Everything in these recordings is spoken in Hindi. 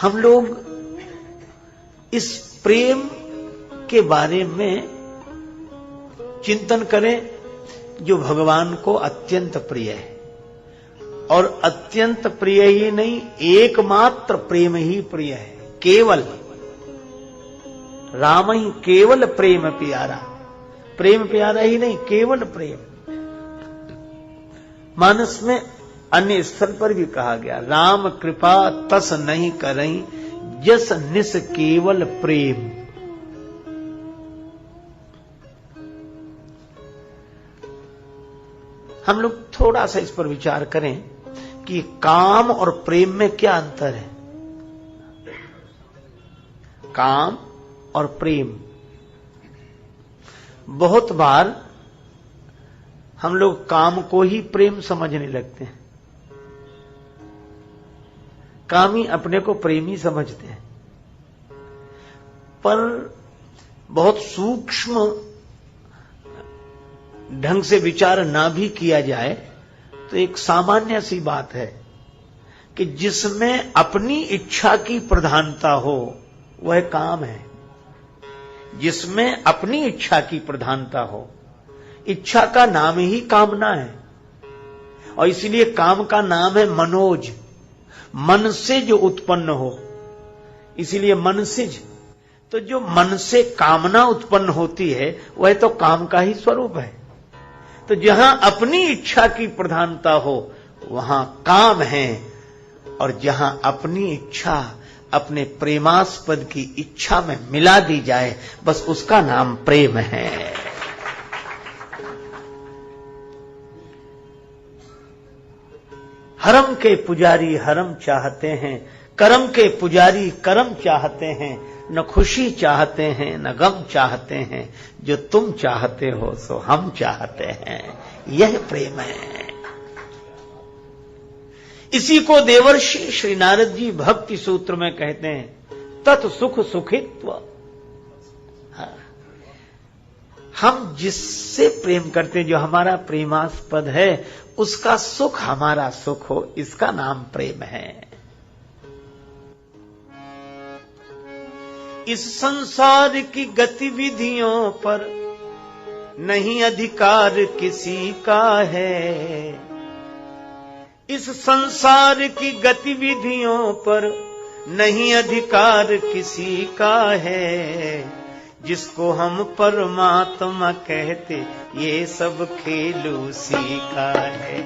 हम लोग इस प्रेम के बारे में चिंतन करें जो भगवान को अत्यंत प्रिय है, और अत्यंत प्रिय ही नहीं, एकमात्र प्रेम ही प्रिय है। केवल राम ही केवल प्रेम प्यारा, प्रेम प्यारा ही नहीं, केवल प्रेम। मानस में अन्य स्थल पर भी कहा गया, राम कृपा तस नहीं करई जस निस केवल प्रेम। हम लोग थोड़ा सा इस पर विचार करें कि काम और प्रेम में क्या अंतर है। काम और प्रेम, बहुत बार हम लोग काम को ही प्रेम समझने लगते हैं, काम ही अपने को प्रेमी समझते हैं। पर बहुत सूक्ष्म ढंग से विचार ना भी किया जाए तो एक सामान्य सी बात है कि जिसमें अपनी इच्छा की प्रधानता हो वह काम है। जिसमें अपनी इच्छा की प्रधानता हो, इच्छा का नाम ही कामना है, और इसलिए काम का नाम है मनोज, मन से जो उत्पन्न हो, इसलिए मनसिज। तो जो मन से कामना उत्पन्न होती है वह तो काम का ही स्वरूप है। तो जहां अपनी इच्छा की प्रधानता हो वहां काम है, और जहां अपनी इच्छा अपने प्रेमास्पद की इच्छा में मिला दी जाए बस उसका नाम प्रेम है। हरम के पुजारी हरम चाहते हैं, करम के पुजारी करम चाहते हैं, न खुशी चाहते हैं न गम चाहते हैं, जो तुम चाहते हो सो हम चाहते हैं, यह प्रेम है। इसी को देवर्षि श्री नारद जी भक्ति सूत्र में कहते हैं, तत् सुख सुखित्व। हम जिससे प्रेम करते हैं, जो हमारा प्रेमास्पद है, उसका सुख हमारा सुख हो, इसका नाम प्रेम है। इस संसार की गतिविधियों पर नहीं अधिकार किसी का है। इस संसार की गतिविधियों पर नहीं अधिकार किसी का है। जिसको हम परमात्मा कहते ये सब खेल उसी का है।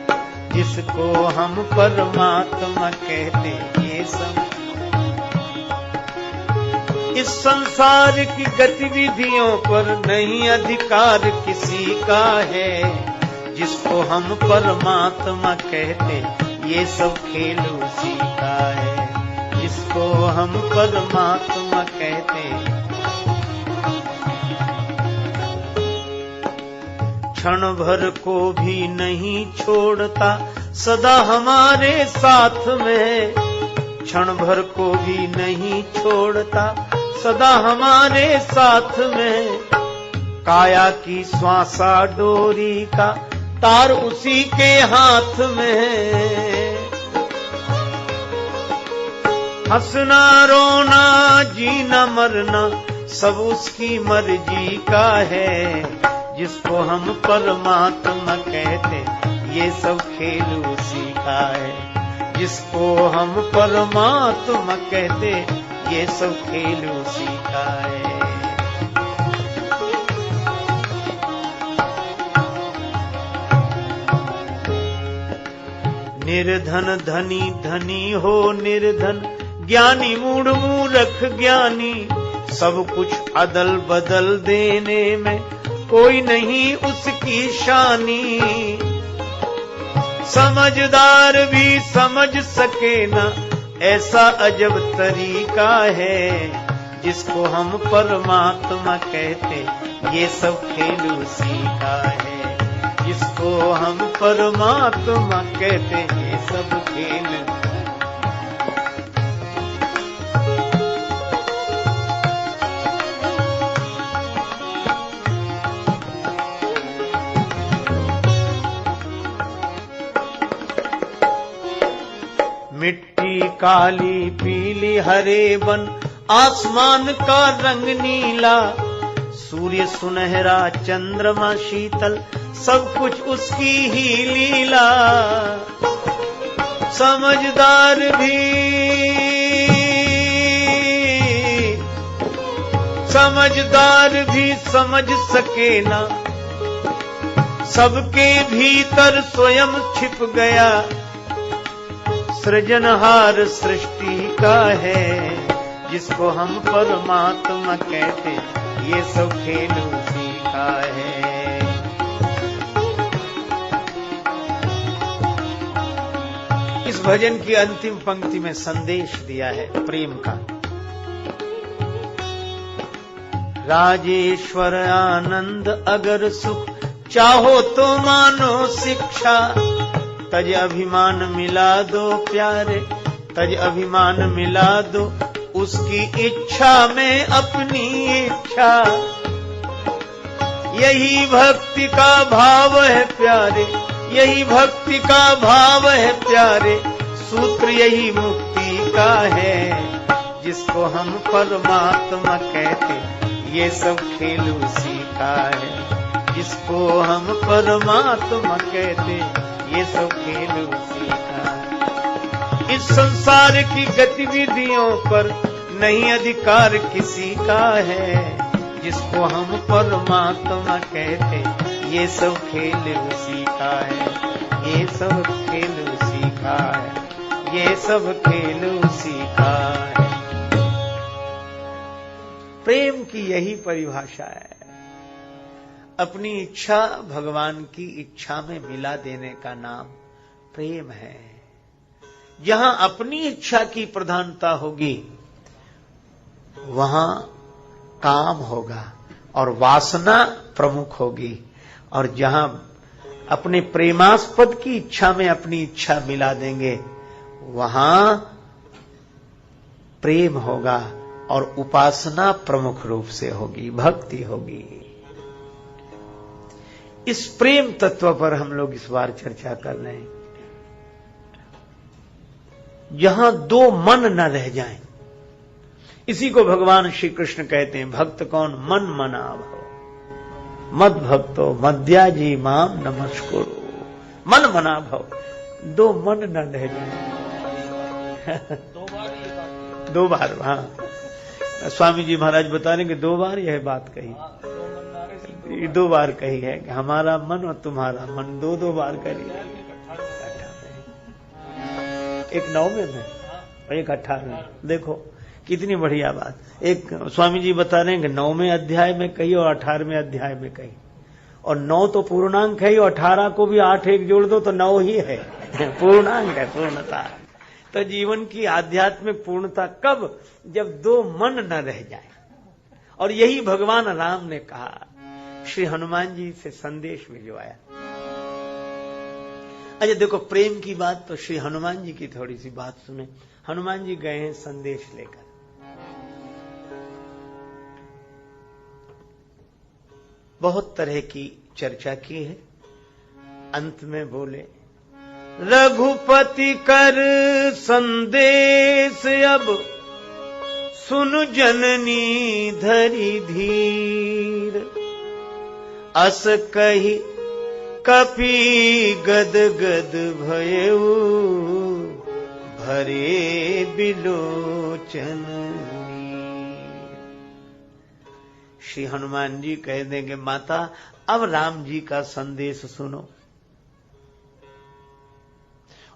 जिसको हम परमात्मा कहते ये सब, इस संसार की गतिविधियों पर नहीं अधिकार किसी का है। जिसको हम परमात्मा कहते ये सब खेल उसी का है। जिसको हम परमात्मा कहते, क्षण भर को भी नहीं छोड़ता सदा हमारे साथ में। क्षण भर को भी नहीं छोड़ता सदा हमारे साथ में। काया की श्वासा डोरी का तार उसी के हाथ में। हंसना रोना जीना मरना सब उसकी मर्जी का है। जिसको हम परमात्मा कहते ये सब खेल उसी का है। जिसको हम परमात्मा कहते ये सब खेल उसी का है। निर्धन धनी धनी हो निर्धन, ज्ञानी मूढ़ मूर्ख ज्ञानी। सब कुछ अदल बदल देने में कोई नहीं उसकी शानी। समझदार भी समझ सके ना ऐसा अजब तरीका है। जिसको हम परमात्मा कहते ये सब खेल उसी का है। जिसको हम परमात्मा कहते ये सब खेल। मिट्टी काली भूमि पीली, हरे वन आसमान का रंग नीला, सूर्य सुनहरा चंद्रमा शीतल, सब कुछ उसकी ही लीला। समझदार भी समझ सके ना, सबके भीतर स्वयं छिप गया, सृजनहार सृष्टि का है, जिसको हम परमात्मा कहते, ये सब खेल उसी का है। इस भजन की अंतिम पंक्ति में संदेश दिया है प्रेम का। राजेश्वर आनंद अगर सुख चाहो तो मानो शिक्षा, तज अभिमान मिला दो प्यारे, तज अभिमान मिला दो उसकी इच्छा में अपनी इच्छा। यही भक्ति का भाव है प्यारे, यही भक्ति का भाव है प्यारे, सूत्र यही मुक्ति का है, जिसको हम परमात्मा कहते, ये सब खेल उसी का है, जिसको हम परमात्मा कहते, ये सब खेल उसी का है। इस संसार की गतिविधियों पर नहीं अधिकार किसी का है, जिसको हम परमात्मा कहते, ये सब खेल उसी का है, ये सब खेल उसी का है, ये सब खेल उसी का है। प्रेम की यही परिभाषा है, अपनी इच्छा भगवान की इच्छा में मिला देने का नाम प्रेम है। जहां अपनी इच्छा की प्रधानता होगी, वहां काम होगा और वासना प्रमुख होगी, और जहां अपने प्रेमास्पद की इच्छा में अपनी इच्छा मिला देंगे, वहां प्रेम होगा और उपासना प्रमुख रूप से होगी, भक्ति होगी। इस प्रेम तत्व पर हम लोग इस बार चर्चा कर रहे हैं। जहां दो मन न रह जाएं, इसी को भगवान श्री कृष्ण कहते हैं, भक्त कौन? मन मना भव, मद भक्तो मद्याजी माम नमस्कुरु। मन मना भव, दो मन न रह जाएं। दो बार, हाँ, स्वामी जी महाराज बता रहे हैं कि 2 बार यह बात कही, 2 बार कही है कि हमारा मन और तुम्हारा मन 2-2 बार करी। एक 9वें में और एक 18वें। देखो कितनी बढ़िया बात। एक स्वामी जी बता रहे हैं कि 9वें अध्याय में कही और 18वें अध्याय में कही, और 9 तो पूर्णांक है, और 18 को भी 8 1 जोड़ दो तो 9 ही है, पूर्णांक है, पूर्णता। तो जीवन की आध्यात्मिक पूर्णता कब? जब 2 मन न रह जाए। और यही भगवान राम ने कहा, श्री हनुमान जी से संदेश भिजवाया। अच्छा देखो, प्रेम की बात तो श्री हनुमान जी की थोड़ी सी बात सुने। हनुमान जी गए हैं संदेश लेकर, बहुत तरह की चर्चा की है, अंत में बोले, रघुपति कर संदेश अब सुन जननी धरि धीर, अस कही कपि गद गद भयउ भरे बिलोचन। श्री हनुमान जी कह देंगे, माता अब राम जी का संदेश सुनो।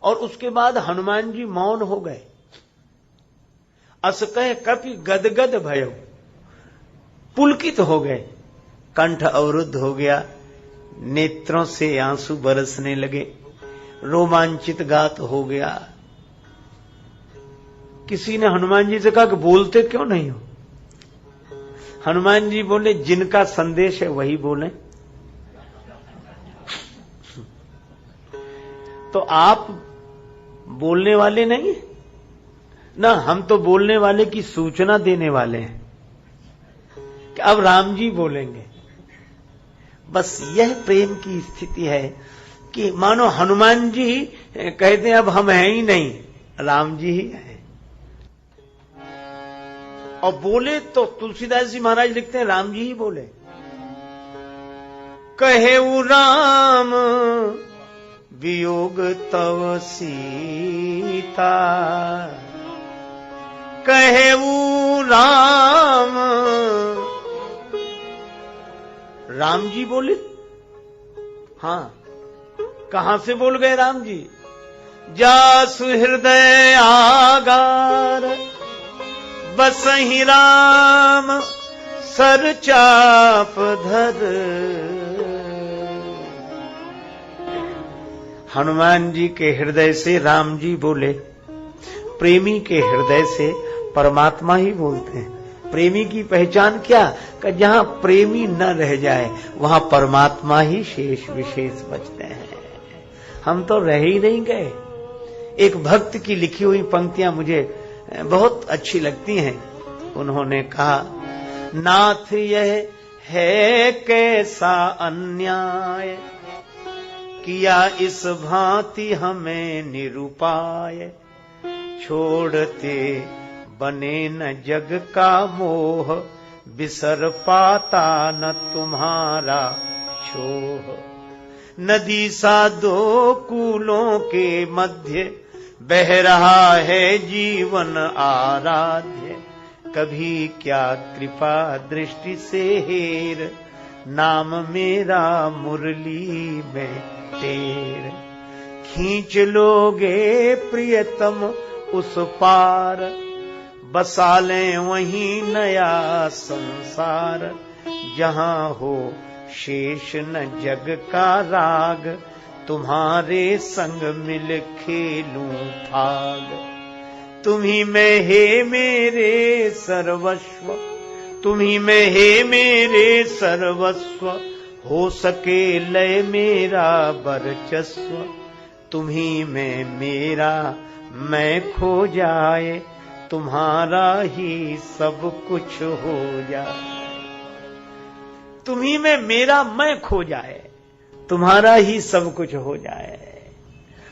और उसके बाद हनुमान जी मौन हो गए। अस कह कपि गदगद भयो, पुलकित हो गए, कंठ अवरुद्ध हो गया, नेत्रों से आंसू बरसने लगे, रोमांचित गात हो गया। किसी ने हनुमान जी से कहा कि बोलते क्यों नहीं हो? हनुमान जी बोले, जिनका संदेश है वही बोले। तो आप बोलने वाले नहीं ना, हम तो बोलने वाले की सूचना देने वाले हैं कि अब राम जी बोलेंगे। बस यह प्रेम की स्थिति है कि मानो हनुमान जी कहते हैं अब हम हैं ही नहीं, राम जी ही हैं। और बोले तो तुलसीदास जी महाराज लिखते हैं राम जी ही बोले। कहेऊ राम वियोग तव सीता, कहेऊ राम, राम जी बोले। हां, कहां से बोल गए राम जी? जासु हृदय आगार, बसहि राम सर चाप धर। हनुमान जी के हृदय से राम जी बोले। प्रेमी के हृदय से परमात्मा ही बोलते हैं। प्रेमी की पहचान क्या? कि जहां प्रेमी न रह जाए वहां परमात्मा ही शेष विशेष बचते हैं। हम तो रह ही नहीं गए। एक भक्त की लिखी हुई पंक्तियां मुझे बहुत अच्छी लगती हैं। उन्होंने कहा, नाथ यह है कैसा अन्याय, किया इस भांति हमें निरुपाय। छोड़ते बने न जग का मोह, बिसर पाता न तुम्हारा छोह। नदी सा दो कूलों के मध्य, बह रहा है जीवन आराध्य। कभी क्या कृपा दृष्टि से हेर, नाम मेरा मुरली में तेर। खींच लोगे प्रियतम उस पार, बसा लें वहीं नया संसार। जहां हो शेष न जग का राग, तुम्हारे संग मिल खेलूं फाग। तुम्ही में हे मेरे सर्वस्व, तुम्ही में हे मेरे सर्वस्व। हो सके लय मेरा वर्चस्व, तुम्ही में मेरा मैं खो जाए। तुम्हारा ही सब कुछ हो जाए। तुम्ही में मेरा मैं खो जाए, तुम्हारा ही सब कुछ हो जाए।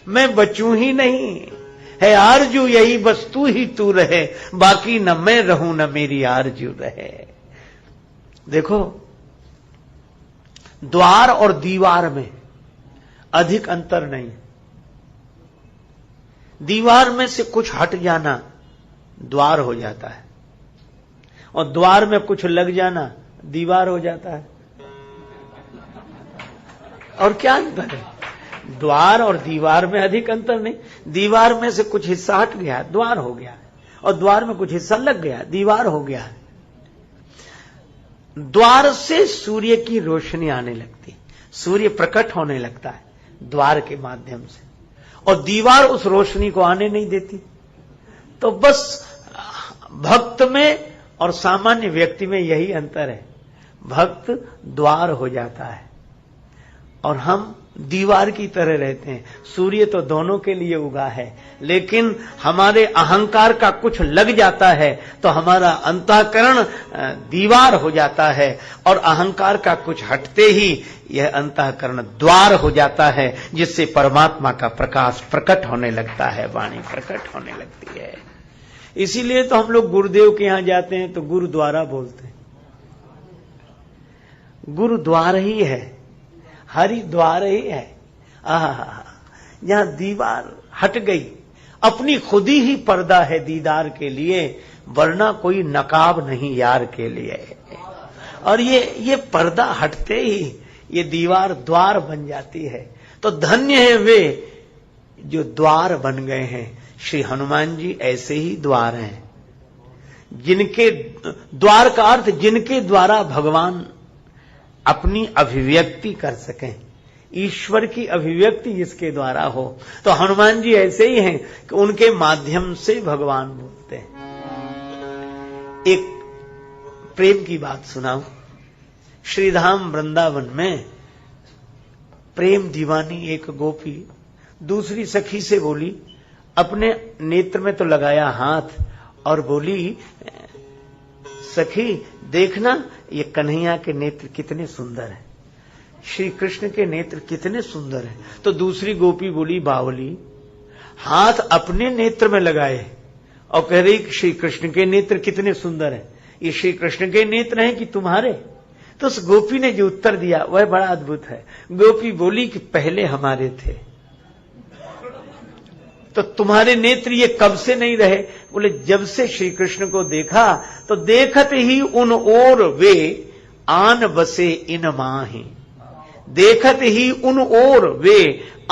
मैं बचूं ही नहीं, है आरजू यही बस तू ही तू रहे। बाकी न मैं रहूं न मेरी आरजू रहे। देखो, द्वार और दीवार में अधिक अंतर नहीं। दीवार में से कुछ हट जाना द्वार हो जाता है, और द्वार में कुछ लग जाना दीवार हो जाता है। और क्या अंतर है? द्वार और दीवार में अधिक अंतर नहीं। दीवार में से कुछ हिस्सा हट गया, द्वार हो गया, और द्वार में कुछ हिस्सा लग गया, दीवार हो गया। द्वार से सूर्य की रोशनी आने लगती, सूर्य प्रकट होने लगता है द्वार के माध्यम से, और दीवार उस रोशनी को आने नहीं देती। तो बस भक्त में और सामान्य व्यक्ति में यही अंतर है। भक्त द्वार हो जाता है और हम दीवार की तरह रहते हैं। सूर्य तो दोनों के लिए उगा है, लेकिन हमारे अहंकार का कुछ लग जाता है तो हमारा अंतःकरण दीवार हो जाता है, और अहंकार का कुछ हटते ही यह अंतःकरण द्वार हो जाता है, जिससे परमात्मा का प्रकाश प्रकट होने लगता है, वाणी प्रकट होने लगती है। इसीलिए तो हम लोग गुरुदेव के यहां जाते हैं तो गुरुद्वारा बोलते हैं। गुरुद्वार ही है, हरिद्वार ही है। जहां दीवार हट गई, अपनी खुदी ही पर्दा है दीदार के लिए, वरना कोई नकाब नहीं यार के लिए। और ये पर्दा हटते ही ये दीवार द्वार बन जाती है। तो धन्य है वे जो द्वार बन गए हैं। श्री हनुमान जी ऐसे ही द्वार हैं, जिनके द्वार का अर्थ जिनके द्वारा भगवान अपनी अभिव्यक्ति कर सकें, ईश्वर की अभिव्यक्ति जिसके द्वारा हो। तो हनुमान जी ऐसे ही हैं कि उनके माध्यम से भगवान बोलते हैं। एक प्रेम की बात सुनाऊं। श्रीधाम वृंदावन में प्रेम दीवानी एक गोपी दूसरी सखी से बोली, अपने नेत्र में तो लगाया हाथ और बोली, सखी देखना ये कन्हैया के नेत्र कितने सुंदर हैं, श्री कृष्ण के नेत्र कितने सुंदर हैं। तो दूसरी गोपी बोली, बावली हाथ अपने नेत्र में लगाए और कह रही कि श्री कृष्ण के नेत्र कितने सुंदर हैं, ये श्री कृष्ण के नेत्र हैं कि तुम्हारे? तो उस गोपी ने जो उत्तर दिया वह बड़ा अद्भुत है। गोपी बोली कि पहले हमारे थे, तो तुम्हारे नेत्र ये कब से नहीं रहे? बोले जब से श्री कृष्ण को देखा तो देखत ही उन ओर वे आन बसे इन माही, देखत ही उन ओर वे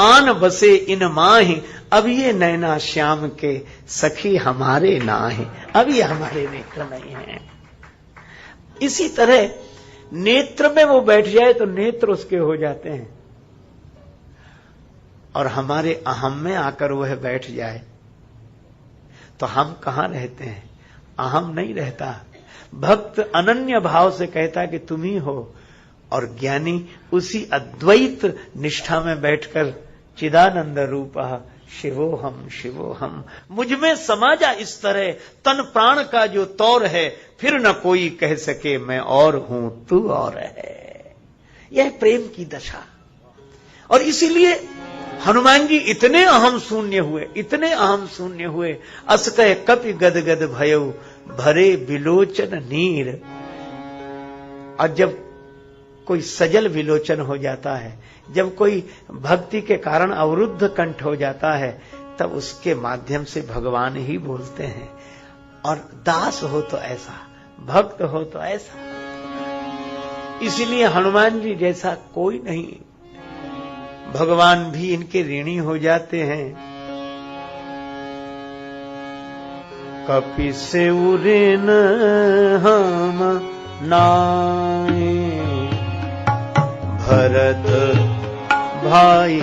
आन बसे इन माही, अब ये नैना श्याम के सखी हमारे ना है, अब ये हमारे नेत्र नहीं है। इसी तरह नेत्र में वो बैठ जाए तो नेत्र उसके हो जाते हैं, और हमारे अहम में आकर वह बैठ जाए तो हम कहां रहते हैं? अहम नहीं रहता। भक्त अनन्य भाव से कहता कि तुम ही हो, और ज्ञानी उसी अद्वैत निष्ठा में बैठकर चिदानंद रूपः शिवोहम शिवोहम, मुझ में समा जा इस तरह तन प्राण का जो तौर है, फिर न कोई कह सके मैं और हूं तू और है। यह प्रेम की दशा। और इसीलिए हनुमान जी इतने अहम शून्य हुए, इतने अहम शून्य हुए, अस कह कपि गदगद भयउ भरे बिलोचन नीर। और जब कोई सजल विलोचन हो जाता है, जब कोई भक्ति के कारण अवरुद्ध कंठ हो जाता है, तब उसके माध्यम से भगवान ही बोलते हैं। और दास हो तो ऐसा, भक्त हो तो ऐसा। इसलिए हनुमान जी जैसा कोई नहीं, भगवान भी इनके ऋणी हो जाते हैं। कपि से ऋण हम नाई, भरत भाई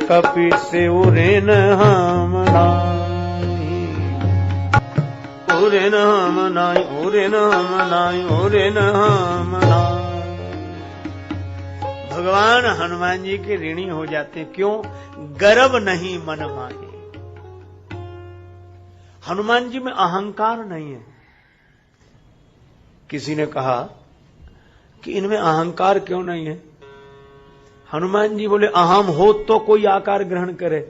कपि से ऋण हम नाई, ऋण हम नाई, ऋण हम नाई, ऋण हम नाई। भगवान हनुमान जी के ऋणी हो जाते हैं। क्यों? गर्व नहीं मन माहे। हनुमान जी में अहंकार नहीं है। किसी ने कहा कि इनमें अहंकार क्यों नहीं है? हनुमान जी बोले अहम हो तो कोई आकार ग्रहण करे,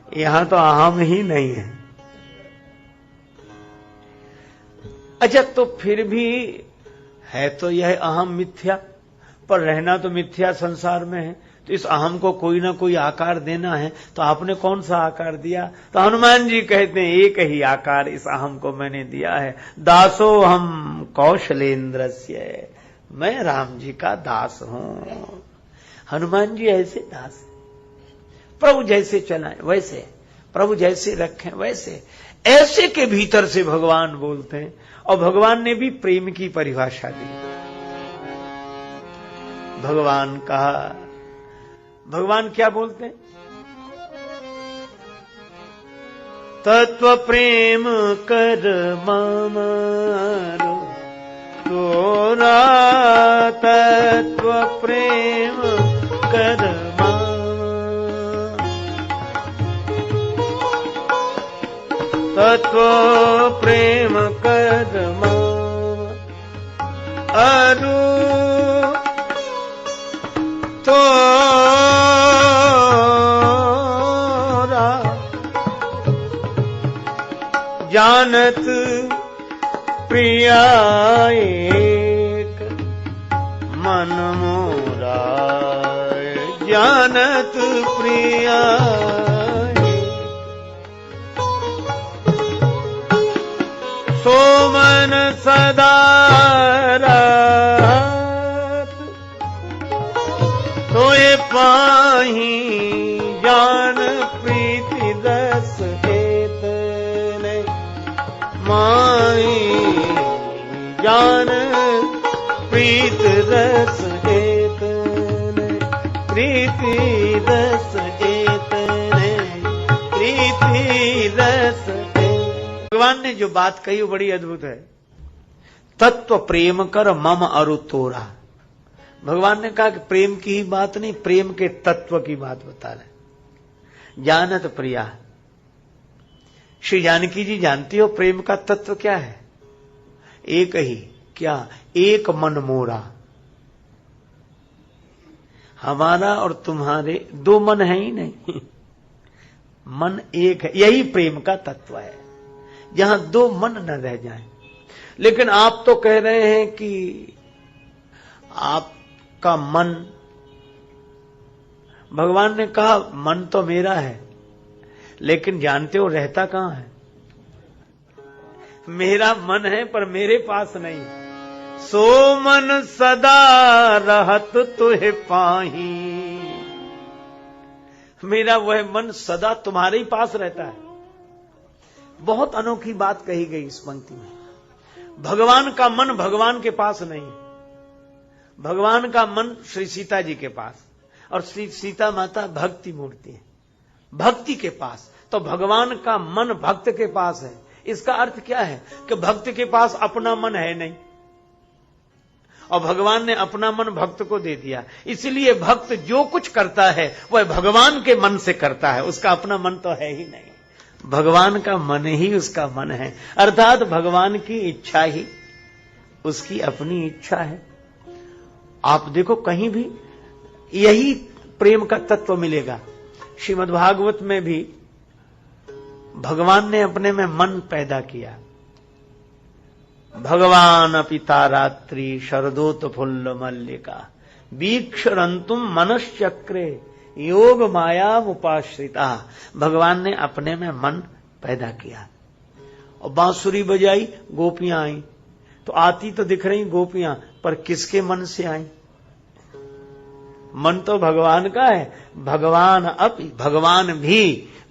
यहां तो अहम ही नहीं है। अच्छा, तो फिर भी है तो यह अहम मिथ्या, पर रहना तो मिथ्या संसार में है, तो इस अहम को कोई ना कोई आकार देना है। तो आपने कौन सा आकार दिया? तो हनुमान जी कहते हैं एक ही आकार इस अहम को मैंने दिया है। दासो हम कौशलेंद्रस्य, मैं राम जी का दास हूं। हनुमान जी ऐसे दास, प्रभु जैसे चलाएं वैसे, प्रभु जैसे रखें वैसे, ऐसे के भीतर से भगवान बोलते हैं। और भगवान ने भी प्रेम की परिभाषा दी। भगवान कहा, भगवान क्या बोलते हैं? तत्व प्रेम कर मामारो तोरा, तत्व प्रेम कर तत्व प्रेम कर अरु तोरा, जानत प्रिया एक मन मोरा, जानत प्रिया सो मन सदा रहत, तोए पाही जान प्रीति रस हेत ने, माई जान प्रीत रस हेत ने, प्रीति रस हेत ने, प्रीति रस। भगवान ने जो बात कही वो बड़ी अद्भुत है। तत्व प्रेम कर मम अरु तोरा। भगवान ने कहा कि प्रेम की ही बात नहीं, प्रेम के तत्व की बात बता रहे। जानत प्रिया, श्री जानकी जी जानती हो प्रेम का तत्व क्या है? एक ही, क्या? एक मन मोरा। हमारा और तुम्हारे दो मन है ही नहीं, मन एक है। यही प्रेम का तत्व है। जहां दो मन न रह जाएं। लेकिन आप तो कह रहे हैं कि आपका मन, भगवान ने कहा मन तो मेरा है, लेकिन जानते हो रहता कहां है? मेरा मन है पर मेरे पास नहीं। सो मन सदा रहत तुहे पाही, मेरा वह मन सदा तुम्हारे ही पास रहता है। बहुत अनोखी बात कही गई इस पंक्ति में। भगवान का मन भगवान के पास नहीं है, भगवान का मन श्री सीता जी के पास, और श्री सीता माता भक्ति मूर्ति है, भक्ति के पास। तो भगवान का मन भक्त के पास है। इसका अर्थ क्या है कि भक्त के पास अपना मन है नहीं, और भगवान ने अपना मन भक्त को दे दिया। इसलिए भक्त जो कुछ करता है वह भगवान के मन से करता है, उसका अपना मन तो है ही नहीं। भगवान का मन ही उसका मन है, अर्थात भगवान की इच्छा ही उसकी अपनी इच्छा है। आप देखो कहीं भी यही प्रेम का तत्व मिलेगा। श्रीमद् भागवत में भी भगवान ने अपने में मन पैदा किया। भगवान अपिता रात्रि शरदोत फुल्ल मल्लिका वीक्षरंतुम मनश्चक्रे योग माया उपाश्रिता। भगवान ने अपने में मन पैदा किया और बांसुरी बजाई, गोपियां आई। तो आती तो दिख रही गोपियां, पर किसके मन से आई? मन तो भगवान का है। भगवान भी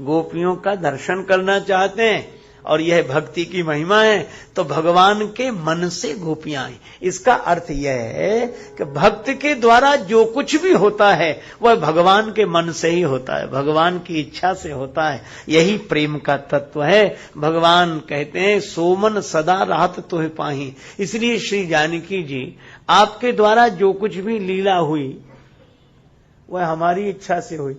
गोपियों का दर्शन करना चाहते हैं, और यह भक्ति की महिमा है। तो भगवान के मन से गोपियां आई। इसका अर्थ यह है कि भक्त के द्वारा जो कुछ भी होता है वह भगवान के मन से ही होता है, भगवान की इच्छा से होता है। यही प्रेम का तत्व है। भगवान कहते हैं सोमन सदा राहत तुहे पाही। इसलिए श्री जानकी जी आपके द्वारा जो कुछ भी लीला हुई वह हमारी इच्छा से हुई।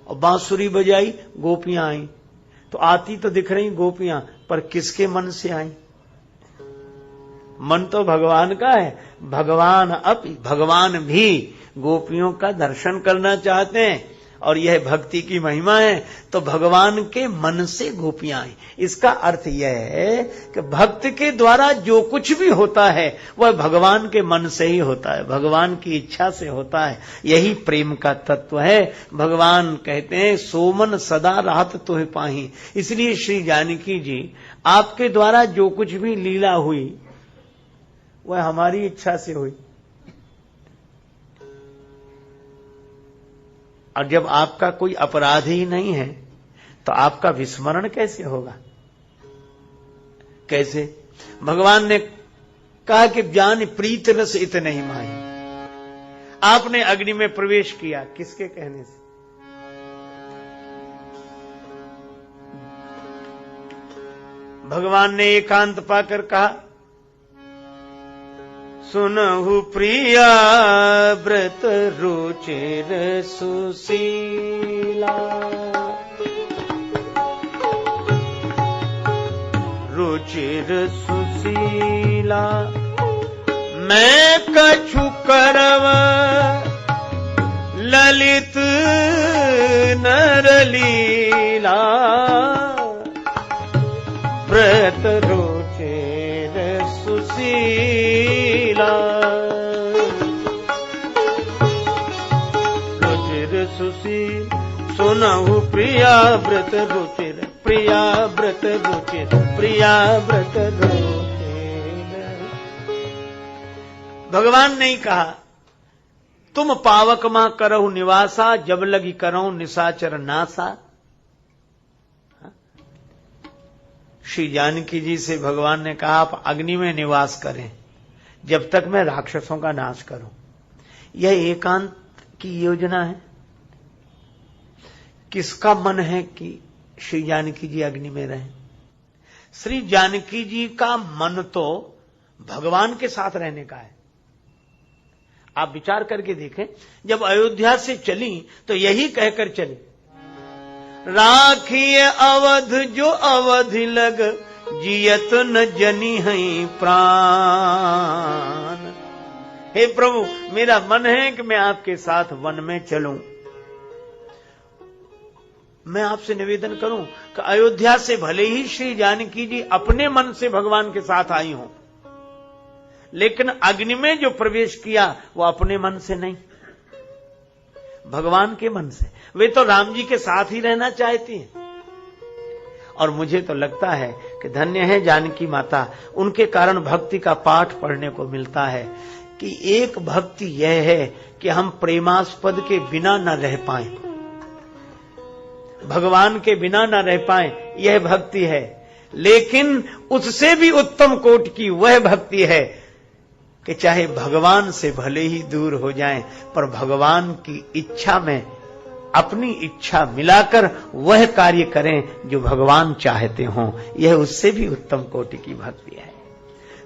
और बांसुरी बजाई, गोपियां आई। तो आती तो दिख रही गोपियां, पर किसके मन से आई? मन तो भगवान का है। भगवान भी गोपियों का दर्शन करना चाहते हैं, और यह भक्ति की महिमा है। तो भगवान के मन से गोपियां आई। इसका अर्थ यह है कि भक्त के द्वारा जो कुछ भी होता है वह भगवान के मन से ही होता है, भगवान की इच्छा से होता है। यही प्रेम का तत्व है। भगवान कहते हैं सोमन सदा राहत तुहे पाही। इसलिए श्री जानकी जी आपके द्वारा जो कुछ भी लीला हुई वह हमारी इच्छा से हुई। और जब आपका कोई अपराध ही नहीं है तो आपका विस्मरण कैसे होगा? कैसे? भगवान ने कहा कि ज्ञान प्रीत रस इत नहीं माही। आपने अग्नि में प्रवेश किया, किसके कहने से? भगवान ने एकांत पाकर कहा सुनहु प्रिया व्रत रुचिर सुशीला, रुचिर सुशीला। मैं कछु करव ललित नरलीला, व्रत रुचिर सुशीला। रुचिर सुशील सुनहु प्रिया व्रत रुचिर, प्रिया व्रत रुचिर, प्रिया व्रत रुचिर। भगवान ने कहा तुम पावक मां करहु निवासा, जब लगी करहु निशाचर नासा। श्री जानकी जी से भगवान ने कहा आप अग्नि में निवास करें जब तक मैं राक्षसों का नाश करूं। यह एकांत की योजना है। किसका मन है कि श्री जानकी जी अग्नि में रहें? श्री जानकी जी का मन तो भगवान के साथ रहने का है। आप विचार करके देखें, जब अयोध्या से चली तो यही कहकर चली राखिए अवध जो अवधि लग, जियत न जनी हई प्राण। हे प्रभु मेरा मन है कि मैं आपके साथ वन में चलूं, मैं आपसे निवेदन करूं कि अयोध्या से भले ही श्री जानकी जी अपने मन से भगवान के साथ आई हों, लेकिन अग्नि में जो प्रवेश किया वो अपने मन से नहीं, भगवान के मन से। वे तो राम जी के साथ ही रहना चाहती हैं। और मुझे तो लगता है कि धन्य है जानकी माता, उनके कारण भक्ति का पाठ पढ़ने को मिलता है कि एक भक्ति यह है कि हम प्रेमास्पद के बिना न रह पाएं, भगवान के बिना न रह पाएं, यह भक्ति है। लेकिन उससे भी उत्तम कोटि की वह भक्ति है कि चाहे भगवान से भले ही दूर हो जाएं, पर भगवान की इच्छा में अपनी इच्छा मिलाकर वह कार्य करें जो भगवान चाहते हों। यह उससे भी उत्तम कोटि की भक्ति है।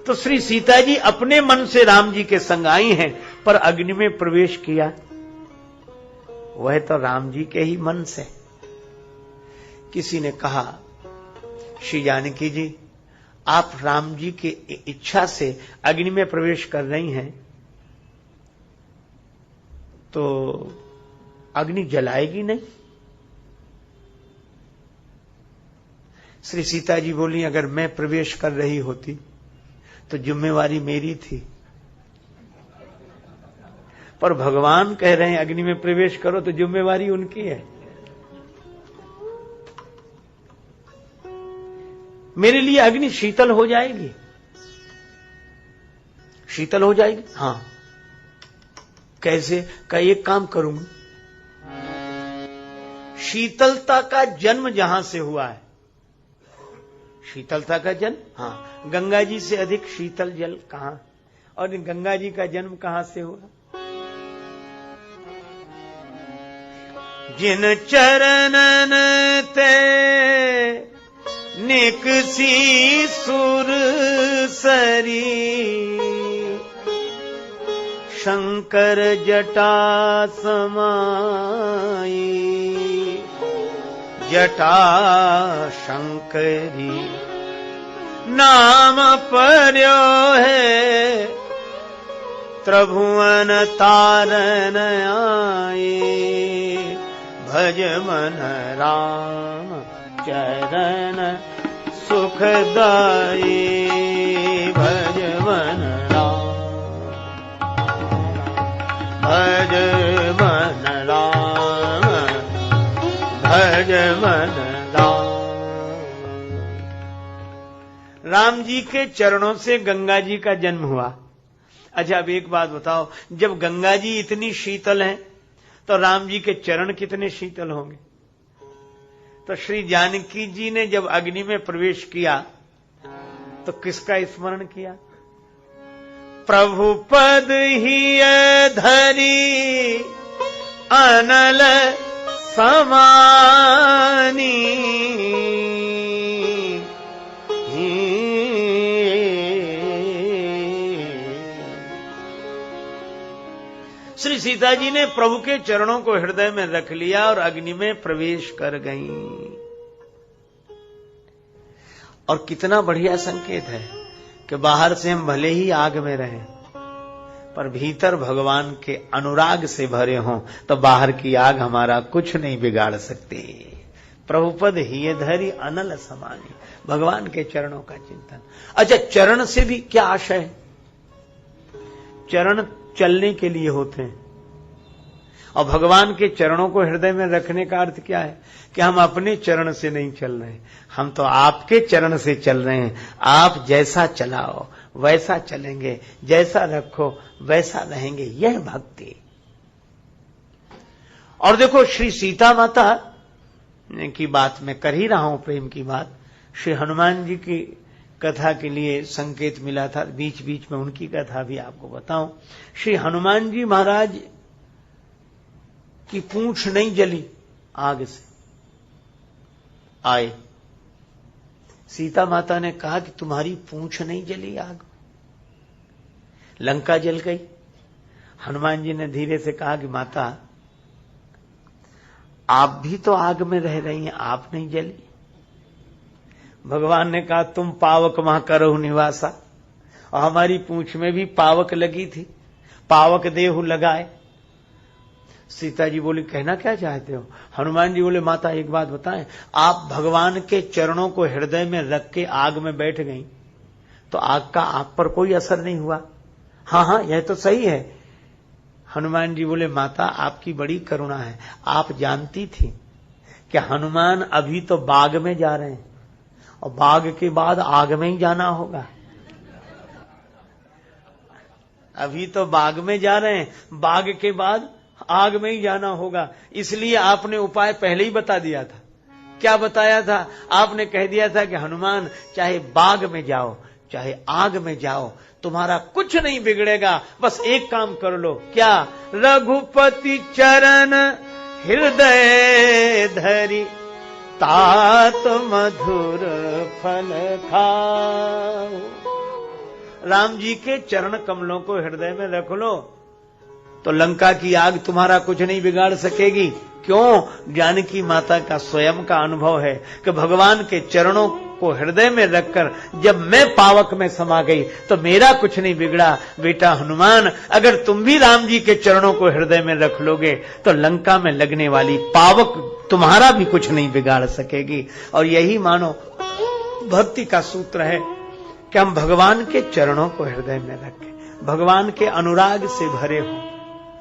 तो श्री सीता जी अपने मन से राम जी के संग आई हैं, पर अग्नि में प्रवेश किया वह तो राम जी के ही मन से। किसी ने कहा, श्री जानकी जी आप राम जी की इच्छा से अग्नि में प्रवेश कर रही हैं, तो अग्नि जलाएगी नहीं? श्री सीता जी बोली, अगर मैं प्रवेश कर रही होती तो जिम्मेवारी मेरी थी, पर भगवान कह रहे हैं अग्नि में प्रवेश करो तो जिम्मेवारी उनकी है। मेरे लिए अग्नि शीतल हो जाएगी, शीतल हो जाएगी। हां, कैसे? का एक काम करूंगा, शीतलता का जन्म जहां से हुआ है, शीतलता का जन्म, हां, गंगा जी से अधिक शीतल जल कहां, और गंगा जी का जन्म कहां से हुआ? जिन चरणन ते निकसी सुर सरी, शंकर जटा समाई, जटा शंकरी, नाम पर्यो है त्रिभुवन तारन आए, भज मन राम चरण सुखदाई, भज मन राम, भज मन राम, भज मन राम। राम जी के चरणों से गंगा जी का जन्म हुआ। अच्छा, अब एक बात बताओ, जब गंगा जी इतनी शीतल हैं तो राम जी के चरण कितने शीतल होंगे? तो श्री जानकी जी ने जब अग्नि में प्रवेश किया तो किसका स्मरण किया? प्रभु पद ही धरी अनल समानी, श्री सीता जी ने प्रभु के चरणों को हृदय में रख लिया और अग्नि में प्रवेश कर गईं। और कितना बढ़िया संकेत है कि बाहर से हम भले ही आग में रहें, पर भीतर भगवान के अनुराग से भरे हों तो बाहर की आग हमारा कुछ नहीं बिगाड़ सकती। प्रभुपद ही धरी अनल समानी, भगवान के चरणों का चिंतन। अच्छा, चरण से भी क्या आशय है? चरण चलने के लिए होते हैं, और भगवान के चरणों को हृदय में रखने का अर्थ क्या है? कि हम अपने चरण से नहीं चल रहे, हम तो आपके चरण से चल रहे हैं। आप जैसा चलाओ वैसा चलेंगे, जैसा रखो वैसा रहेंगे, यह भक्ति। और देखो, श्री सीता माता की बात मैं कर ही रहा हूं, प्रेम की बात। श्री हनुमान जी की कथा के लिए संकेत मिला था, बीच बीच में उनकी कथा भी आपको बताऊं। श्री हनुमान जी महाराज की पूंछ नहीं जली आग से, आए। सीता माता ने कहा कि तुम्हारी पूंछ नहीं जली आग, लंका जल गई। हनुमान जी ने धीरे से कहा कि माता आप भी तो आग में रह रही हैं, आप नहीं जली। भगवान ने कहा तुम पावक वहां करहु निवासा, और हमारी पूंछ में भी पावक लगी थी, पावक देहु लगाए। सीता जी बोली कहना क्या चाहते हो? हनुमान जी बोले माता एक बात बताएं, आप भगवान के चरणों को हृदय में रख के आग में बैठ गई तो आग का आप पर कोई असर नहीं हुआ? हाँ हाँ यह तो सही है। हनुमान जी बोले माता आपकी बड़ी करुणा है, आप जानती थी कि हनुमान अभी तो बाग में जा रहे हैं और बाग के बाद आग में ही जाना होगा। अभी तो बाग में जा रहे हैं, बाग के बाद आग में ही जाना होगा, इसलिए आपने उपाय पहले ही बता दिया था। क्या बताया था? आपने कह दिया था कि हनुमान चाहे बाग में जाओ चाहे आग में जाओ तुम्हारा कुछ नहीं बिगड़ेगा, बस एक काम कर लो। क्या? रघुपति चरण हृदय धरी तात मधुर फल खाओ। राम जी के चरण कमलों को हृदय में रख लो तो लंका की आग तुम्हारा कुछ नहीं बिगाड़ सकेगी। क्यों? जानकी माता का स्वयं का अनुभव है कि भगवान के चरणों को हृदय में रखकर जब मैं पावक में समा गई तो मेरा कुछ नहीं बिगड़ा। बेटा हनुमान, अगर तुम भी राम जी के चरणों को हृदय में रख लोगे तो लंका में लगने वाली पावक तुम्हारा भी कुछ नहीं बिगाड़ सकेगी। और यही मानो भक्ति का सूत्र है कि हम भगवान के चरणों को हृदय में रखें, भगवान के अनुराग से भरे हों,